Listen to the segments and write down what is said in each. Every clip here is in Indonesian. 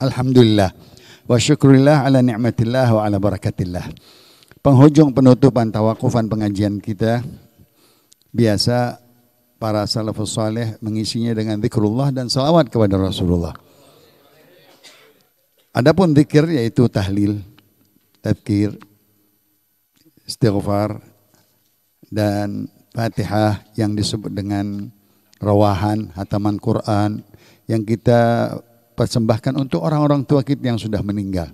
Alhamdulillah. Wa syukurillah ala ni'matillah wa ala barakatillah. Penghujung penutupan tawakufan pengajian kita, biasa para salafus saleh mengisinya dengan zikrullah dan salawat kepada Rasulullah. Adapun zikir yaitu tahlil, tadzkir, istighfar, dan Fatihah yang disebut dengan rawahan, hataman Quran yang kita persembahkan untuk orang-orang tua kita yang sudah meninggal.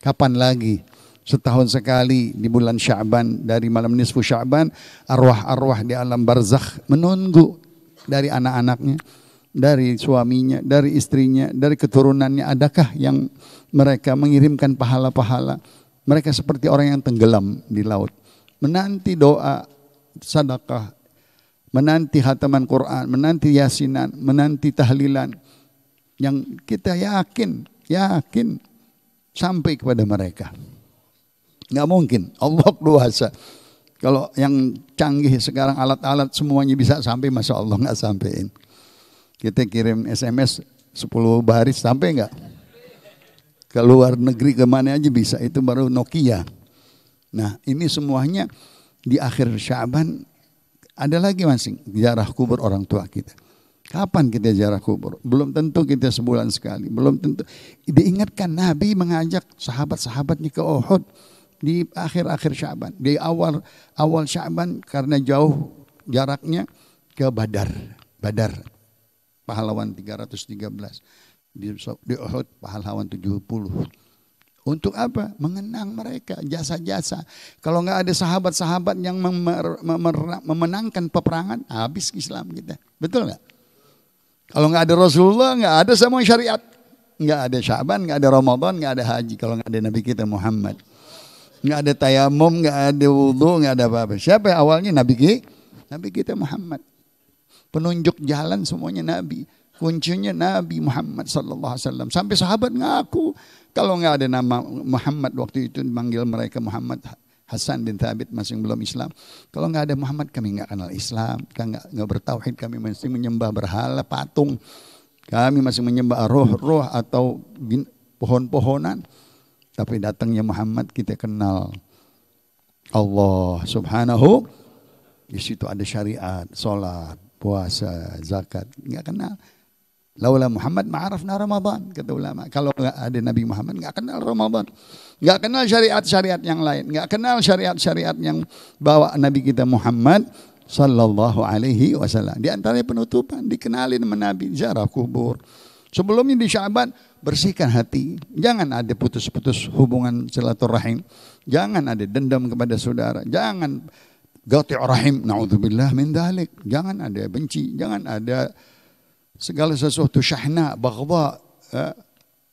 Kapan lagi? Setahun sekali di bulan Sya'ban, dari malam nisfu Sya'ban, arwah-arwah di alam barzakh menunggu dari anak-anaknya, dari suaminya, dari istrinya, dari keturunannya. Adakah yang mereka mengirimkan pahala-pahala? Mereka seperti orang yang tenggelam di laut, menanti doa, sedekah, menanti hataman Quran, menanti yasinan, menanti tahlilan, yang kita yakin sampai kepada mereka. Nggak mungkin, Allah kuasa. Kalau yang canggih sekarang alat-alat semuanya bisa sampai, Masya Allah nggak sampein. Kita kirim SMS 10 baris sampai nggak? Ke luar negeri kemana aja bisa, itu baru Nokia. Nah ini semuanya di akhir Sya'ban. Ada lagi masing ziarah kubur orang tua kita. Kapan kita ziarah kubur? Belum tentu kita sebulan sekali. Belum tentu. Diingatkan Nabi mengajak sahabat-sahabatnya ke Uhud di akhir-akhir Sya'ban. Di awal Sya'ban karena jauh jaraknya ke Badar. Pahlawan 313. Di Uhud pahlawan 70. Untuk apa? Mengenang mereka, jasa-jasa. Kalau nggak ada sahabat-sahabat yang memenangkan peperangan, habis Islam kita. Betul nggak? Kalau nggak ada Rasulullah, nggak ada semua syariat. Nggak ada Sya'ban, nggak ada Ramadan, nggak ada haji. Kalau nggak ada Nabi kita Muhammad. Nggak ada tayamum, nggak ada wudhu, nggak ada apa-apa. Siapa yang awalnya? Nabi kita Muhammad. Penunjuk jalan semuanya Nabi. Kuncinya Nabi Muhammad sallallahu alaihi wasallam. Sampai sahabat ngaku kalau nggak ada nama Muhammad waktu itu dipanggil mereka Muhammad Hasan bin Thabit masih belum Islam. Kalau nggak ada Muhammad kami nggak kenal Islam, nggak bertauhid, kami masih menyembah berhala, patung, kami masih menyembah roh-roh atau pohon-pohonan. Tapi datangnya Muhammad kita kenal Allah Subhanahu. Di situ ada syariat, sholat, puasa, zakat. Nggak kenal. Laula Muhammad ma'arafna Ramadan, kata ulama. Kalau nggak ada Nabi Muhammad nggak kenal Ramadan, nggak kenal syariat-syariat yang lain, nggak kenal syariat-syariat yang bawa Nabi kita Muhammad sallallahu alaihi wasallam. Di antaranya penutupan dikenalin sama Nabi, ziarah kubur. Sebelumnya di Sya'ban bersihkan hati, jangan ada putus-putus hubungan silaturahim, jangan ada dendam kepada saudara, jangan qati' rahim, naudzubillah min dzalik, jangan ada benci, jangan ada segala sesuatu syahna, baghdha,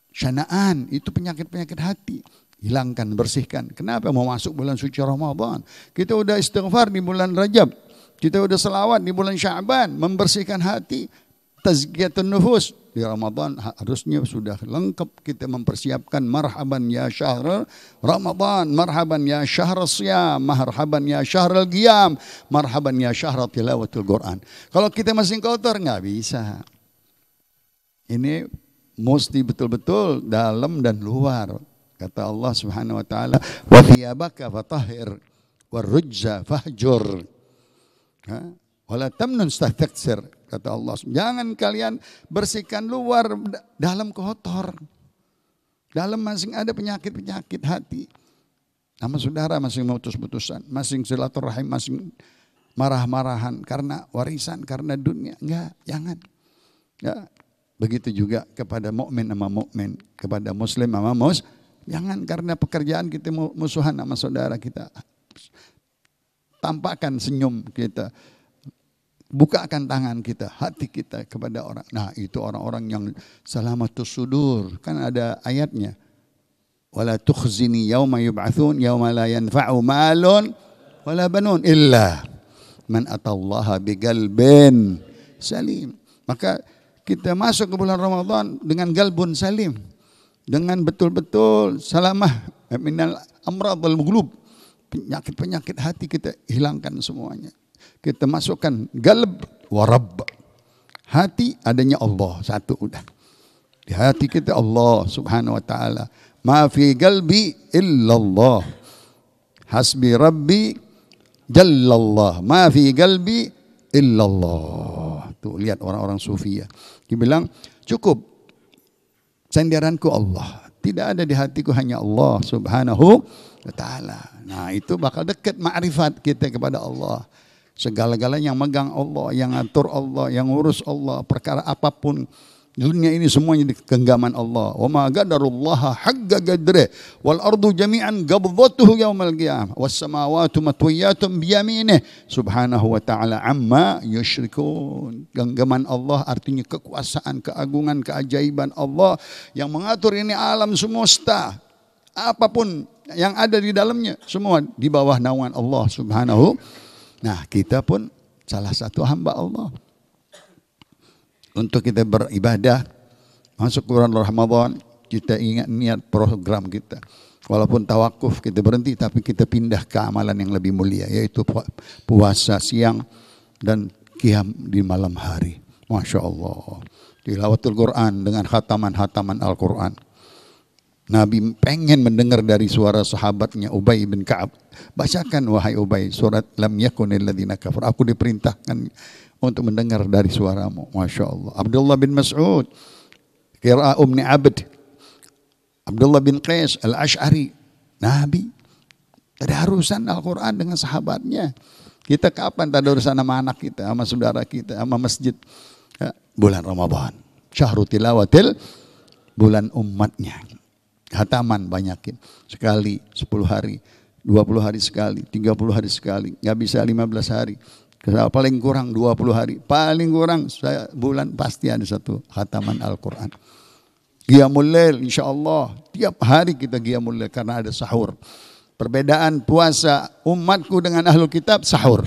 syanaan, itu penyakit-penyakit hati. Hilangkan, bersihkan. Kenapa? Mau masuk bulan suci Ramadan. Kita udah istighfar di bulan Rajab. Kita udah selawat di bulan Sya'ban. Membersihkan hati. Tazkiyatun nufus. Di Ramadan harusnya sudah lengkap kita mempersiapkan marhaban ya syahr Ramadan, marhaban ya syahr siyam, marhaban ya syahr qiyam, marhaban ya syahr tilawatul Quran. Kalau kita masih kotor nggak bisa. Ini mesti betul-betul dalam dan luar. Kata Allah Subhanahu wa taala, "Wa thiyabaka fatahhir warujza fahjur." Wala tamnun tastaktsir. Kata Allah, jangan kalian bersihkan luar, dalam kotor. Dalam masing ada penyakit-penyakit hati. Sama saudara masing putus-putusan, masing silaturahim, masing marah-marahan karena warisan, karena dunia. Enggak, jangan. Ya. Begitu juga kepada mukmin sama mukmin, kepada muslim sama jangan karena pekerjaan kita musuhan sama saudara kita. Tampakkan senyum kita. Bukakan tangan kita, hati kita kepada orang. Nah itu orang-orang yang salamatus sudur. Kan ada ayatnya. Wala tukhzini yawma yub'atsun yawma la yanfa'u malun wala banun illa man atallaha biqalbin salim. Maka kita masuk ke bulan Ramadan dengan galbun salim. Dengan betul-betul salamah minal amradul qulub. Penyakit-penyakit hati kita hilangkan semuanya. Kita masukkan galb wa rabb. Hati adanya Allah satu udah. Di hati kita Allah subhanahu wa ta'ala. Ma fi qalbi illallah. Hasbi rabbi jallallah. Ma fi qalbi illallah. Tuh lihat orang-orang sufi ya. Dia bilang cukup sandaranku Allah. Tidak ada di hatiku hanya Allah subhanahu wa ta'ala. Nah itu bakal dekat ma'rifat kita kepada Allah. Segala-galanya yang megang Allah, yang atur Allah, yang ngurus Allah. Perkara apapun dunia ini semuanya di genggaman Allah. Wa ma qadarullaha haqqa qadrih wal ardu jami'an qabdatuhu yaumal qiyamah was samawati matwiyatun bi yaminih subhanahu wa ta'ala amma yusyrikun. Genggaman Allah artinya kekuasaan, keagungan, keajaiban Allah yang mengatur ini alam semesta. Apapun yang ada di dalamnya semua di bawah naungan Allah subhanahu. Nah kita pun salah satu hamba Allah. Untuk kita beribadah masuk bulan Ramadan, kita ingat niat program kita. Walaupun tawakuf kita berhenti, tapi kita pindah ke amalan yang lebih mulia, yaitu puasa siang dan qiyam di malam hari. Masya Allah. Tilawatul Quran dengan khataman-khataman Al-Quran. Nabi pengen mendengar dari suara sahabatnya Ubay bin Ka'ab. Bacakan wahai Ubay surat Lam yakunil ladzina kafar. Aku diperintahkan untuk mendengar dari suaramu. Masya Allah. Abdullah bin Mas'ud, Qira'ah Umni Abd, Abdullah bin Qais Al-Ash'ari. Nabi tadarusan Al-Quran dengan sahabatnya. Kita kapan tadarusan sama anak kita, sama saudara kita, sama masjid? Ya, bulan Ramadan. Syahrul tilawatil, bulan umatnya. Khataman banyakin. Sekali 10 hari, 20 hari sekali, 30 hari sekali. Nggak bisa 15 hari. Paling kurang 20 hari. Paling kurang bulan pasti ada satu khataman Al-Quran. Qiyamul Lail insyaAllah. Tiap hari kita Qiyamul Lail karena ada sahur. Perbedaan puasa umatku dengan Ahlul Kitab sahur.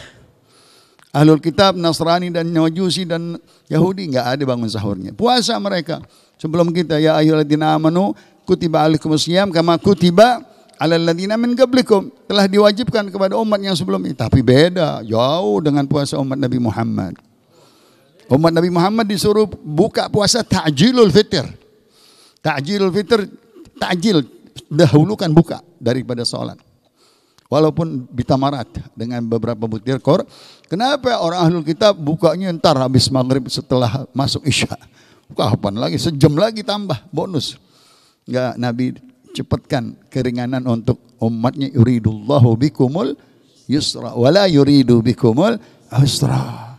Ahlul Kitab, Nasrani dan Majusi dan Yahudi nggak ada bangun sahurnya. Puasa mereka. Sebelum kita ya ayyuhalladzina amanu kutiba alaikumusiyam kama kutiba alal ladzina min qablikum, telah diwajibkan kepada umat yang sebelum ini. Tapi beda jauh dengan puasa umat Nabi Muhammad. Umat Nabi Muhammad disuruh buka puasa ta'jilul fitr. Ta'jilul fitr, ta'jil, dahulukan buka daripada sholat. Walaupun bitamarat dengan beberapa butir kor. Kenapa orang Ahlul Kitab bukanya ntar habis maghrib setelah masuk isya? Kapan lagi? Sejam lagi tambah bonus. Enggak, Nabi cepatkan keringanan untuk umatnya. Yuridullahu bikumul yusra wala yuridu bikumul usra.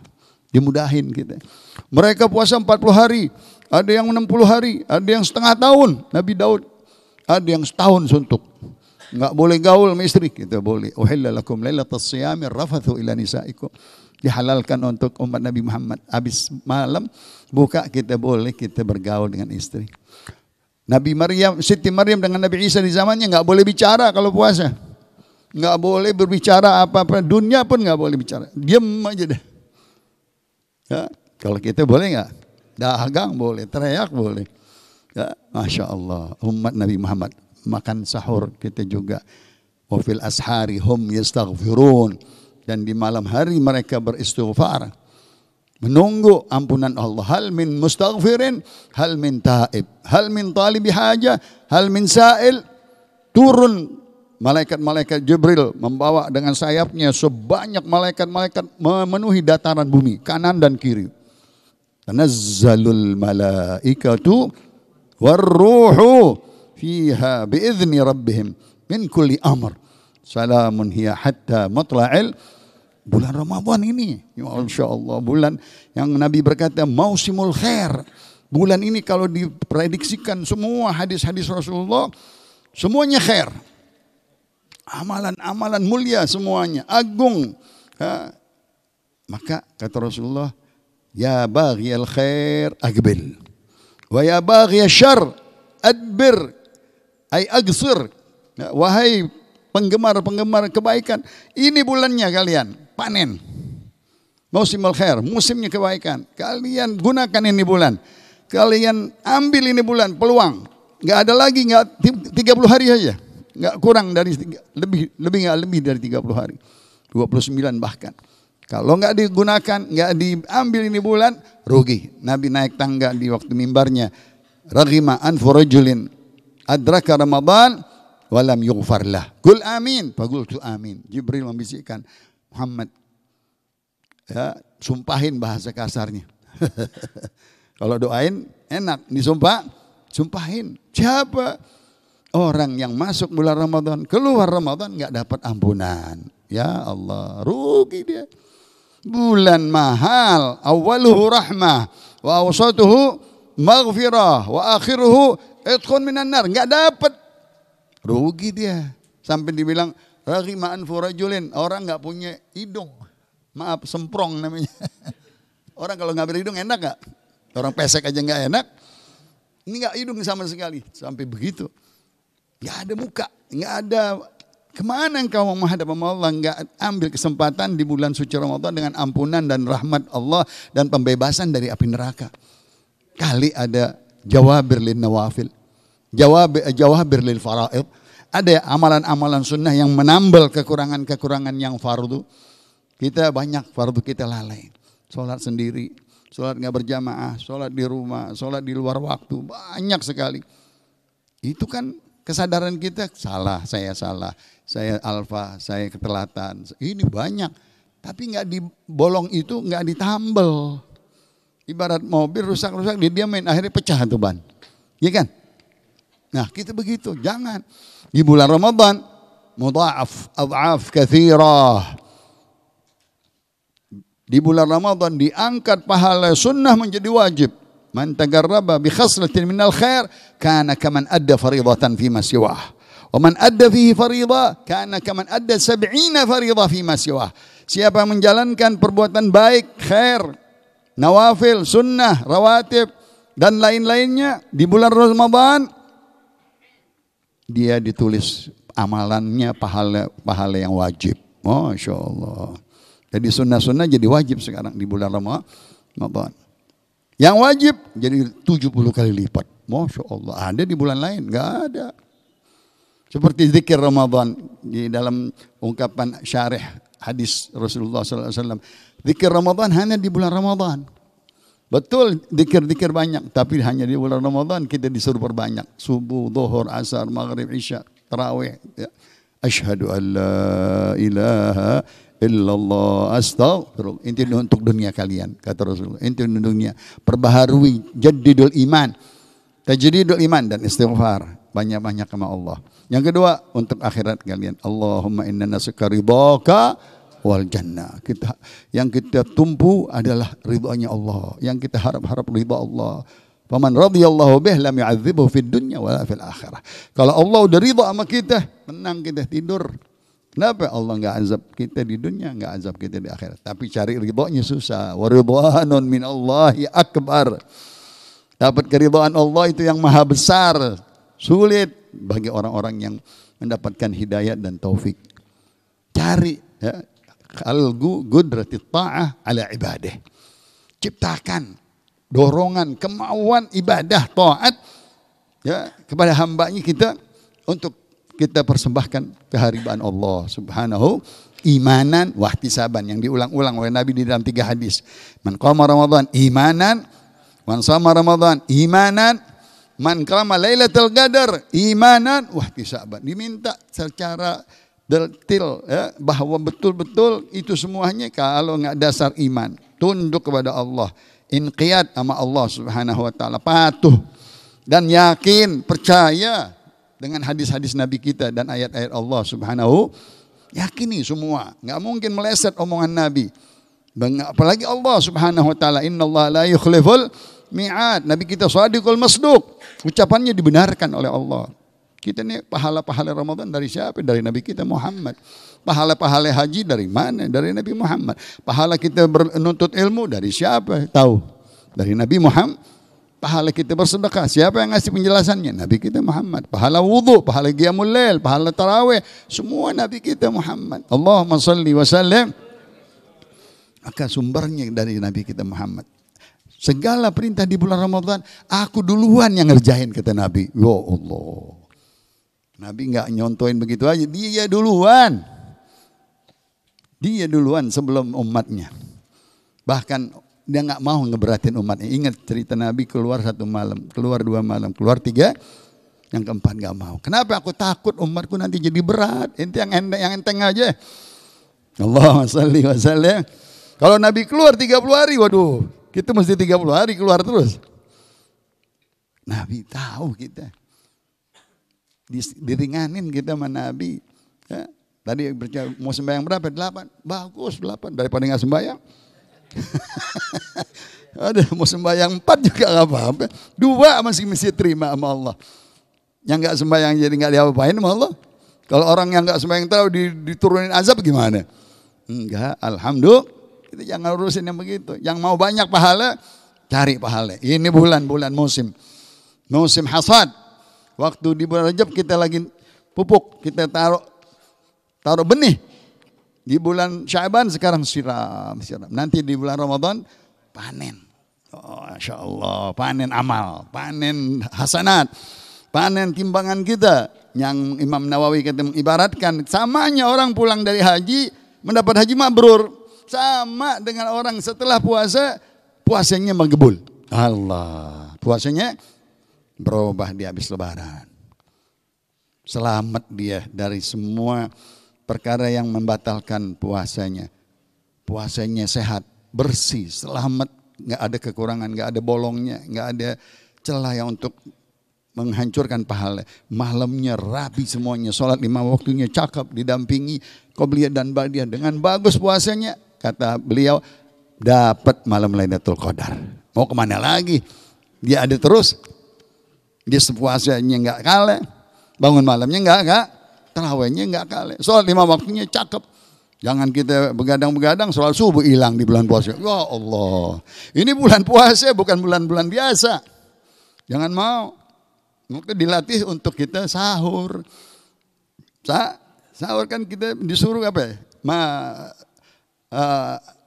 Dimudahin kita. Mereka puasa 40 hari, ada yang 60 hari, ada yang setengah tahun. Nabi Daud ada yang setahun suntuk. Enggak boleh gaul sama istri, kita boleh. Uhilla lakum lailatas siyami rafathu ila nisaikum. Dihalalkan untuk umat Nabi Muhammad. Habis malam buka kita boleh kita bergaul dengan istri. Nabi Maryam, Siti Maryam dengan Nabi Isa di zamannya nggak boleh bicara kalau puasa, nggak boleh berbicara apa-apa, dunia pun nggak boleh bicara, diam aja deh. Ya, kalau kita boleh nggak? Dagang boleh, teriak boleh. Ya, Masya Allah, umat Nabi Muhammad makan sahur kita juga. Wafil ashari hum yastaghfirun, dan di malam hari mereka beristighfar. Menunggu ampunan Allah. Hal min mustaghfirin, hal min taib, hal min talibi haja, hal min sa'il. Turun malaikat-malaikat Jibril membawa dengan sayapnya sebanyak malaikat-malaikat memenuhi dataran bumi kanan dan kiri. Tanazzalul malaikatu warruhu fiha biizni rabbihim min kulli amr. Salamun hiya hatta matla'il. Bulan Ramadan ini, ya Insya Allah, bulan yang Nabi berkata mausimul khair. Bulan ini kalau diprediksikan semua hadis-hadis Rasulullah, semuanya khair. Amalan-amalan mulia semuanya, agung. Maka kata Rasulullah, ya baghiyal khair aqbil, wa ya baghiyal syarr adbir, ay agsir. Wahai penggemar-penggemar kebaikan, ini bulannya kalian panen. Musimul khair, musimnya kebaikan. Kalian gunakan ini bulan. Kalian ambil ini bulan, peluang. Enggak ada lagi, enggak 30 hari saja. Enggak kurang dari lebih dari 30 hari. 29 bahkan. Kalau enggak digunakan, enggak diambil ini bulan, rugi. Nabi naik tangga di waktu mimbarnya. Raghima anfu rajulin adraka Ramadan walam yughfar lah. Qul amin. Faqultu amin. Jibril membisikkan, Muhammad, ya, sumpahin bahasa kasarnya. Kalau doain enak, disumpah, sumpahin. Siapa? Orang yang masuk bulan Ramadan, keluar Ramadan nggak dapat ampunan. Ya Allah, rugi dia. Bulan mahal, awaluhu rahmah, wa awsatuhu maghfirah, wa akhiruhu itqun minan nar. Nggak dapat, rugi dia. Sampai dibilang raghima anfu rajulin, orang nggak punya hidung. Maaf, semprong namanya. Orang kalau nggak berhidung enak nggak? Orang pesek aja nggak enak. Ini nggak hidung sama sekali. Sampai begitu. Nggak ada muka, nggak ada. Kemana engkau menghadap Allah? Nggak ambil kesempatan di bulan suci Ramadan dengan ampunan dan rahmat Allah dan pembebasan dari api neraka. Kali ada jawabir lin nawafil, jawabir lil faraid. Ada amalan-amalan sunnah yang menambal kekurangan-kekurangan yang fardu. Kita banyak fardu kita lalai. Sholat sendiri, sholat nggak berjamaah, sholat di rumah, sholat di luar waktu, banyak sekali. Itu kan kesadaran kita, salah, saya alfa, saya ketelatan, ini banyak. Tapi nggak dibolong itu, nggak ditambel. Ibarat mobil rusak-rusak, dia main akhirnya pecah tuh ban. Iya kan? Nah kita begitu, jangan. Di bulan Ramadan, mudha'af, adha'af kathirah. Di bulan Ramadan diangkat pahala sunnah menjadi wajib. Man tagarraba bi khaslatin minal khair kana kaman adda faridatan fi ma siwah. Wa man adda fihi faridah kana kaman adda 70 faridah fi ma siwah. Siapa yang menjalankan perbuatan baik, khair, nawafil, sunnah, rawatib dan lain-lainnya di bulan Ramadan, dia ditulis amalannya pahala yang wajib. Masya Allah. Jadi sunnah-sunnah jadi wajib sekarang di bulan Ramadan. Yang wajib jadi 70 kali lipat. Masya Allah. Ada di bulan lain? Enggak ada. Seperti zikir Ramadan di dalam ungkapan syarih hadis Rasulullah SAW. Zikir Ramadan hanya di bulan Ramadan. Betul, zikir-zikir banyak. Tapi hanya di bulan Ramadan kita disuruh perbanyak. Subuh, zuhur, asar, maghrib, isya, tarawih. Ya. Asyhadu an la ilaha illallah astaghfirullah. Inti untuk dunia kalian, kata Rasulullah. Inti untuk dunia. Perbaharui, jaddidul iman, tajdidul iman dan istighfar. Banyak-banyak sama Allah. Yang kedua, untuk akhirat kalian. Allahumma inna nas'aluka ridhaka wal jannah. Yang kita tumpu adalah ridhonya Allah. Yang kita harap-harap ridha Allah. Faman radhiyallahu bih lam yu'adzibuhu fid dunya wala fil akhirah. Kalau Allah udah ridha sama kita, tenang kita tidur. Kenapa Allah nggak azab kita di dunia, nggak azab kita di akhirat? Tapi cari ridhonya susah. Wa ridwanun min Allahi akbar. Dapat keridhaan Allah itu yang maha besar. Sulit bagi orang-orang yang mendapatkan hidayat dan taufik. Cari ya, qalbu gudrati ta'ah ala ibadah. Ciptakan dorongan, kemauan ibadah, taat ya kepada hambanya kita untuk kita persembahkan kehariban Allah subhanahu imanan wahtisaban yang diulang-ulang oleh Nabi di dalam 3 hadis. Man qama Ramadan imanan, man shama Ramadan imanan, man qama Lailatul Qadar imanan wahtisaban. Diminta secara detail ya, bahwa betul-betul itu semuanya kalau enggak dasar iman, tunduk kepada Allah, inqiyad sama Allah subhanahu wa ta'ala, patuh dan yakin, percaya dengan hadis-hadis Nabi kita dan ayat-ayat Allah subhanahu, yakini semua. Nggak mungkin meleset omongan Nabi. Apalagi Allah subhanahu wa ta'ala, inna Allah la yukhliful mi'ad. Nabi kita shadiqul masduq. Ucapannya dibenarkan oleh Allah. Kita ini pahala-pahala Ramadan dari siapa? Dari Nabi kita Muhammad. Pahala-pahala haji dari mana? Dari Nabi Muhammad. Pahala kita menuntut ilmu dari siapa? Tahu? Dari Nabi Muhammad. Pahala kita bersedekah, siapa yang ngasih penjelasannya? Nabi kita Muhammad. Pahala wudu, pahala qiyamul lail, pahala tarawih, semua Nabi kita Muhammad. Allahumma salli wa sallim. Maka sumbernya dari Nabi kita Muhammad. Segala perintah di bulan Ramadan, aku duluan yang ngerjain, kata Nabi. Ya Allah. Nabi enggak nyontoin begitu aja, dia duluan. Dia duluan sebelum umatnya. Bahkan dia nggak mau ngeberatin umatnya. Ingat cerita Nabi, keluar 1 malam, keluar 2 malam, keluar 3, yang keempat nggak mau. Kenapa? Aku takut umatku nanti jadi berat. Inti yang enteng aja. Allahumma shalli wa sallim. Kalau Nabi keluar 30 hari, waduh, kita mesti 30 hari keluar terus. Nabi tahu kita. Diringanin kita sama Nabi. Ya. Tadi mau sembahyang berapa? 8. Bagus 8 daripada nggak sembahyang. Ada mau sembahyang 4 juga nggak apa-apa. 2 masih mesti terima sama Allah. Yang nggak sembahyang jadi nggak diapa-apain sama Allah. Kalau orang yang nggak sembahyang tahu diturunin azab gimana? Enggak, alhamdulillah. Kita jangan urusin yang begitu. Yang mau banyak pahala, cari pahala. Ini bulan-bulan musim hasad. Waktu di bulan Rajab kita lagi pupuk, kita taruh benih. Di bulan Syaban sekarang siram. Nanti di bulan Ramadan panen. Oh, Masya Allah, panen amal, panen hasanat, panen timbangan kita. Yang Imam Nawawi kata mengibaratkan samanya orang pulang dari haji mendapat haji mabrur, sama dengan orang setelah puasanya menggebul. Allah, puasanya berubah di habis lebaran. Selamat dia dari semua perkara yang membatalkan puasanya. Puasanya sehat, bersih, selamat, nggak ada kekurangan, nggak ada bolongnya, nggak ada celah yang untuk menghancurkan pahala. Malamnya rapi semuanya, sholat 5 waktunya cakep, didampingi qobliyah dan ba'diyah dengan bagus puasanya. Kata beliau, dapat malam Lailatul Qadar. Mau kemana lagi? Dia ada terus. Dia puasanya nggak kalah, bangun malamnya nggak, tarawihnya nggak kalah, sholat 5 waktunya cakep. Jangan kita begadang-begadang, sholat subuh hilang di bulan puasa. Ya Allah, ini bulan puasa bukan bulan-bulan biasa. Jangan mau. Mungkin dilatih untuk kita sahur. Sahur kan kita disuruh apa ya?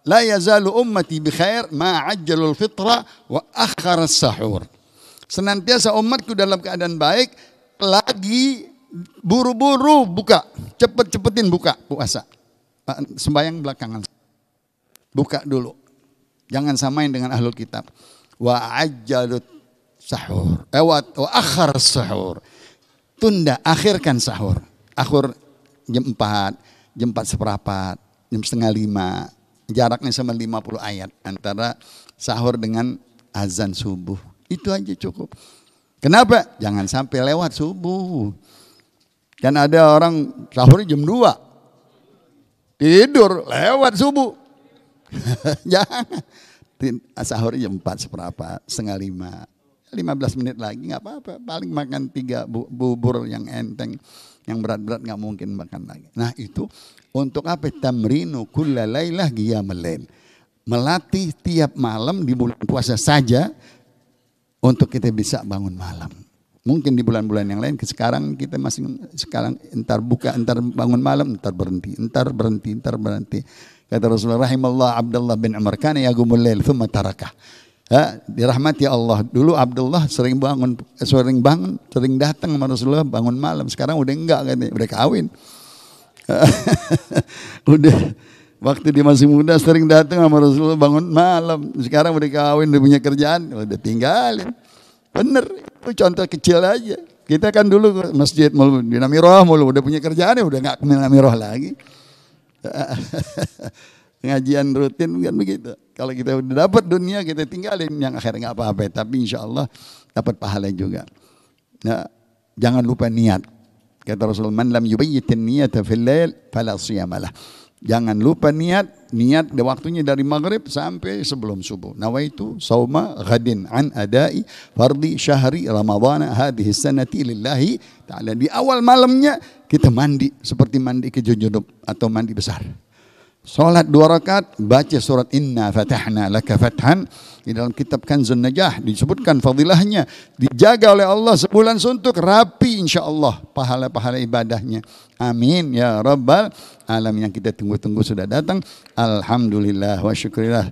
La yazalu ummati bi khair ma ajjalul fitra wa akhar sahur. Senantiasa umatku dalam keadaan baik, lagi buru-buru buka, cepet-cepetin buka puasa. Sembahyang belakangan. Buka dulu. Jangan samain dengan ahlul kitab. Wa ajjalut sahur. Wa akhar sahur. Tunda, akhirkan sahur. Akhir jam 4, jam 4 seperempat, jam setengah 5. Jaraknya sama 50 ayat antara sahur dengan azan subuh. Itu aja cukup. Kenapa? Jangan sampai lewat subuh. Kan ada orang sahur jam 2. Tidur lewat subuh. Jangan. Sahur jam 4 seperempat, setengah 5. 15 menit lagi nggak apa-apa. Paling makan 3 bubur yang enteng. Yang berat-berat nggak mungkin makan lagi. Nah itu untuk apa? Tamrinu kulla lailah qiyamul lail. Melatih tiap malam di bulan puasa saja untuk kita bisa bangun malam. Mungkin di bulan-bulan yang lain, sekarang kita masih sekarang entar buka, entar bangun malam, entar berhenti. Kata Rasulullah rahimallah Abdullah bin Umar kana yaqumul lail thumma tarakah. Dirahmati Allah. Dulu Abdullah sering datang sama Rasulullah bangun malam. Sekarang udah enggak katanya, udah kawin. Udah waktu dia masih muda sering datang sama Rasulullah bangun malam. Sekarang udah kawin, udah punya kerjaan, udah tinggalin. Bener, itu contoh kecil aja. Kita kan dulu masjid mulu, di Namiroh mulu, udah punya kerjaan ya udah nggak ke Namiroh lagi. Ngajian rutin kan begitu. Kalau kita udah dapat dunia kita tinggalin, yang akhirnya nggak apa-apa, tapi insya Allah dapat pahala juga. Nah, jangan lupa niat. Kata Rasulullah, man lam yubayyitin niyata fil lail fala siyamalah. Jangan lupa niat di waktunya dari maghrib sampai sebelum subuh. Nawaitu sauma ghadin an adai fardhi syahri ramadhana hadhihi sanati lillahi ta'ala. Di awal malamnya kita mandi seperti mandi ke junub atau mandi besar. Salat 2 rakaat, baca surat Inna Fatahna Laka Fathan. Di dalam kitab Kanzun Najah disebutkan fadilahnya, dijaga oleh Allah sebulan suntuk, rapi insyaAllah pahala-pahala ibadahnya. Amin ya Rabbal Alamin. Yang kita tunggu-tunggu sudah datang. Alhamdulillah wa syukurillah.